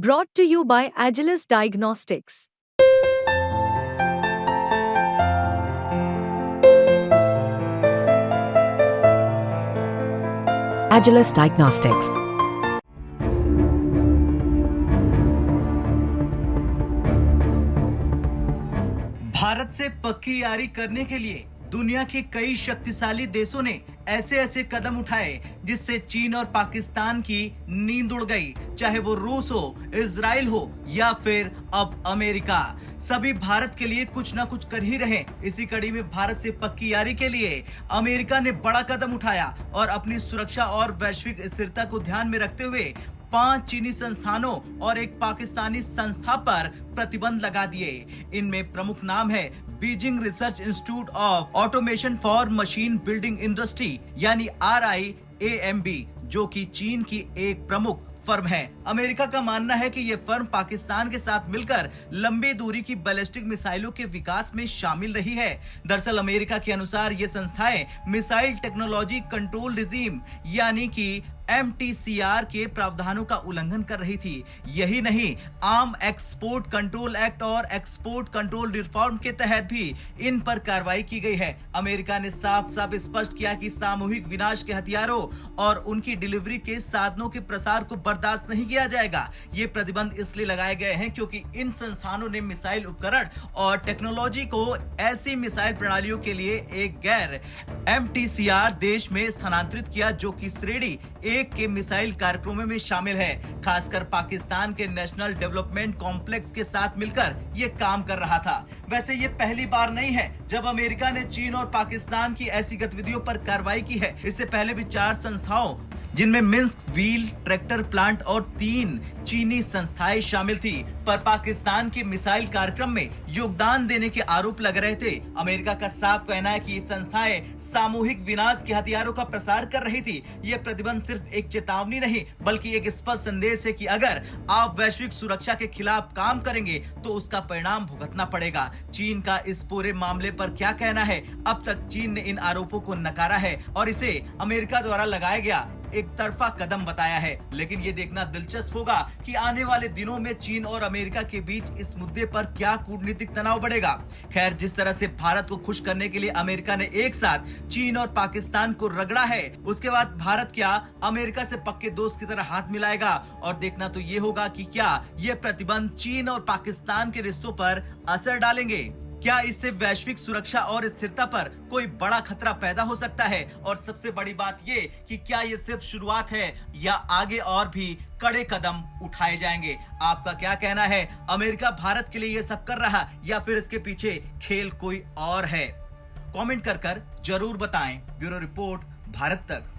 Brought to you by Agilus Diagnostics. Agilus Diagnostics. Bharat से पक्की यारी करने के लिए दुनिया के कई शक्तिशाली देशों ने ऐसे ऐसे कदम उठाए जिससे चीन और पाकिस्तान की नींद उड़ गई। चाहे वो रूस हो, इजराइल हो या फिर अब अमेरिका, सभी भारत के लिए कुछ ना कुछ कर ही रहे। इसी कड़ी में भारत से पक्की यारी के लिए अमेरिका ने बड़ा कदम उठाया और अपनी सुरक्षा और वैश्विक स्थिरता को ध्यान में रखते हुए 5 चीनी संस्थानों और एक पाकिस्तानी संस्था पर प्रतिबंध लगा दिए। इनमें प्रमुख नाम है Beijing research institute of automation for machine building industry यानी RIAMB, जो कि चीन की एक प्रमुख फर्म है। अमेरिका का मानना है कि ये फर्म पाकिस्तान के साथ मिलकर लंबी दूरी की बैलिस्टिक मिसाइलों के विकास में शामिल रही है। दरअसल अमेरिका के अनुसार ये संस्थाएं मिसाइल टेक्नोलॉजी कंट्रोल रिजीम यानी कि MTCR के प्रावधानों का उल्लंघन कर रही थी। यही नहीं, आर्म एक्सपोर्ट कंट्रोल एक्ट और एक्सपोर्ट कंट्रोल रिफॉर्म के तहत भी इन पर कार्रवाई की गई है। अमेरिका ने साफ साफ स्पष्ट किया कि सामूहिक विनाश के हथियारों और उनकी डिलीवरी के साधनों के प्रसार को बर्दाश्त नहीं किया जाएगा। ये प्रतिबंध इसलिए लगाए गए हैं क्योंकि इन संस्थानों ने मिसाइल उपकरण और टेक्नोलॉजी को ऐसी मिसाइल प्रणालियों के लिए एक गैर MTCR देश में स्थानांतरित किया जो कि श्रेणी एक के मिसाइल कार्यक्रमों में शामिल है। खासकर पाकिस्तान के नेशनल डेवलपमेंट कॉम्प्लेक्स के साथ मिलकर ये काम कर रहा था। वैसे ये पहली बार नहीं है जब अमेरिका ने चीन और पाकिस्तान की ऐसी गतिविधियों पर कार्रवाई की है। इससे पहले भी 4 संस्थाओं जिनमें मिन्स्क व्हील ट्रैक्टर प्लांट और 3 चीनी संस्थाएं शामिल थी पर पाकिस्तान के मिसाइल कार्यक्रम में योगदान देने के आरोप लग रहे थे। अमेरिका का साफ कहना है कि ये संस्थाएं सामूहिक विनाश के हथियारों का प्रसार कर रही थी। ये प्रतिबंध सिर्फ एक चेतावनी नहीं बल्कि एक स्पष्ट संदेश है कि अगर आप वैश्विक सुरक्षा के खिलाफ काम करेंगे तो उसका परिणाम भुगतना पड़ेगा। चीन का इस पूरे मामले पर क्या कहना है? अब तक चीन ने इन आरोपों को नकारा है और इसे अमेरिका द्वारा लगाया गया एक तरफा कदम बताया है। लेकिन ये देखना दिलचस्प होगा कि आने वाले दिनों में चीन और अमेरिका के बीच इस मुद्दे पर क्या कूटनीतिक तनाव बढ़ेगा। खैर, जिस तरह से भारत को खुश करने के लिए अमेरिका ने एक साथ चीन और पाकिस्तान को रगड़ा है, उसके बाद भारत क्या अमेरिका से पक्के दोस्त की तरह हाथ मिलाएगा? और देखना तो ये होगा कि क्या ये प्रतिबंध चीन और पाकिस्तान के रिश्तों पर असर डालेंगे। क्या इससे वैश्विक सुरक्षा और स्थिरता पर कोई बड़ा खतरा पैदा हो सकता है? और सबसे बड़ी बात ये कि क्या ये सिर्फ शुरुआत है या आगे और भी कड़े कदम उठाए जाएंगे? आपका क्या कहना है? अमेरिका भारत के लिए ये सब कर रहा या फिर इसके पीछे खेल कोई और है? कमेंट कर जरूर बताएं। ब्यूरो रिपोर्ट, भारत तक।